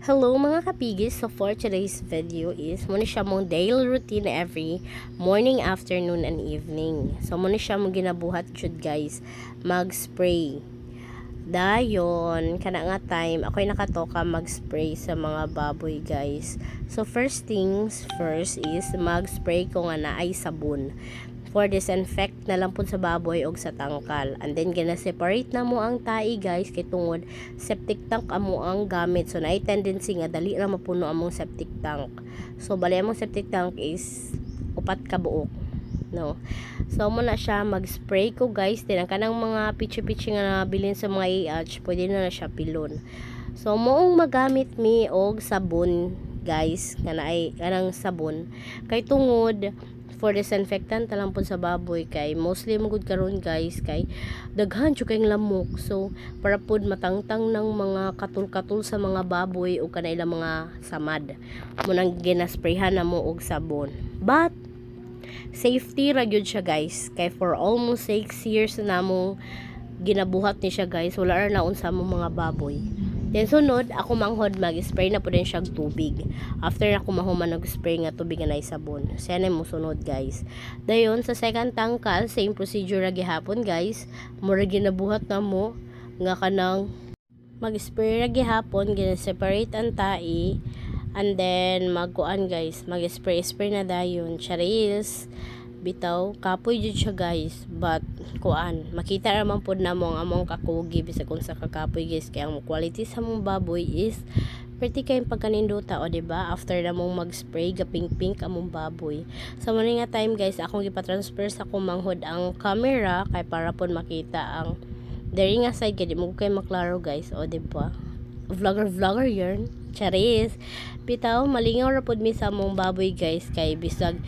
Hello mga kapigis, so for today's video is muna siya mong daily routine every morning, afternoon, and evening. So muna siya mong ginabuhat jud guys, mag-spray. Dayon, kana nga time, ako'y nakatoka mag-spray sa mga baboy guys. So first things first is mag-spray ko nga na ay sabon for disinfect na lang po sa baboy o sa tangkal. And then gina-separate na mo ang tai guys kay tungod septic tank amo ang gamit. So naay tendency nga dali ra mapuno among septic tank. So bali among septic tank is upat ka buok, no. So muna siya mag-spray ko guys. Din ang kanang mga pichi-pichi nga nabilin sa mga IH, pwede na siya pilon. So moong magamit mi og sabon guys, kanay kanang sabon kay tungod for disinfectant talang po sa baboy kay mostly magud karon guys kay daghan jud kay lamok. So para pud matangtang ng mga katul-katul sa mga baboy o kanay mga samad mo nang ginasprayhan na mo og sabon. But safety ra gyud siya guys kay for almost 6 years na mo ginabuhat ni siya guys, wala ra naon sa among mga baboy. Then sunod, ako manghod mag-spray na po din siya tubig. After na kumahuman nag-spray nga tubig nga na sabon. Siya na mo sunod guys. Dayon sa second tangkal, same procedure ra gihapon guys. Mura ginabuhat na mo nga kanang mag-spray ra gihapon, gina-separate ang tai. And then magkuan guys, mag-spray na dayon. Charis bitaw kapoy jud siya guys, but kuan makita raman pud namo ang among kakugi bisag kung sa kakapoy guys, kaya ang quality sa mong baboy is pretty kay pagkaninduta o diba after na mong mag-spray gaping pink among baboy. Sa so, nga time guys akong gipa-transfer sa akong manghod ang camera kay para pud makita ang diri nga side kay di mo kay maklaro guys o diba vlogger yarn charis bitaw malingaw ra pud mi sa among baboy guys kay bisag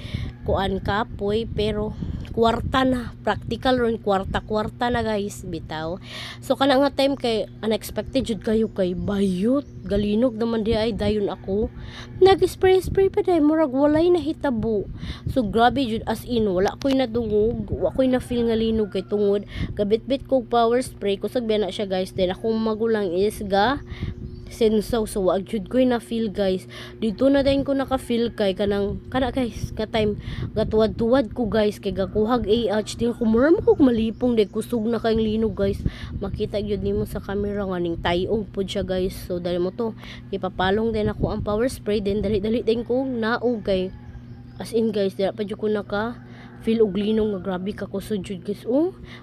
kuan kapoy pero kwarta na, practical ron, kwarta na guys bitaw. So kana nga time kay unexpected jud kayo kay bayot galinog naman di ay dayon ako nag-spray pa day murag walay nahitabo. So grabe jud as in wala koy nadungog, wa koy na feel nga linog kay tungod gabit-bit ko power spray ko sagbi na siya guys. Then akong magulang is sensaw, so wag jud koy na feel guys. Dito na din ko naka feel kay kana guys ka time gatuwad-tuwad ko guys kay gakuhag AH di ko mura mo kog malipong de kusog na kay linog guys. Makita gyud nimo sa camera nga ning tayog pud siya guys. So dali mo to ipapalong din ako ang power spray, then dali din ko naog kay as in guys dira pa jud ko naka feel og linong nga grabe ka kusog jud guys.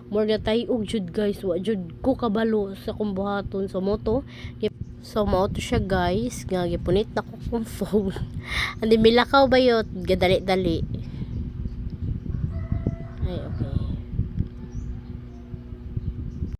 More na tayog jud guys, wa jud ko kabalo sa kumbuhaton. So So mao to siya guys, nga gipunit na ko kong phone. Andi milakaw bayot, gadali-dali. Ay okay.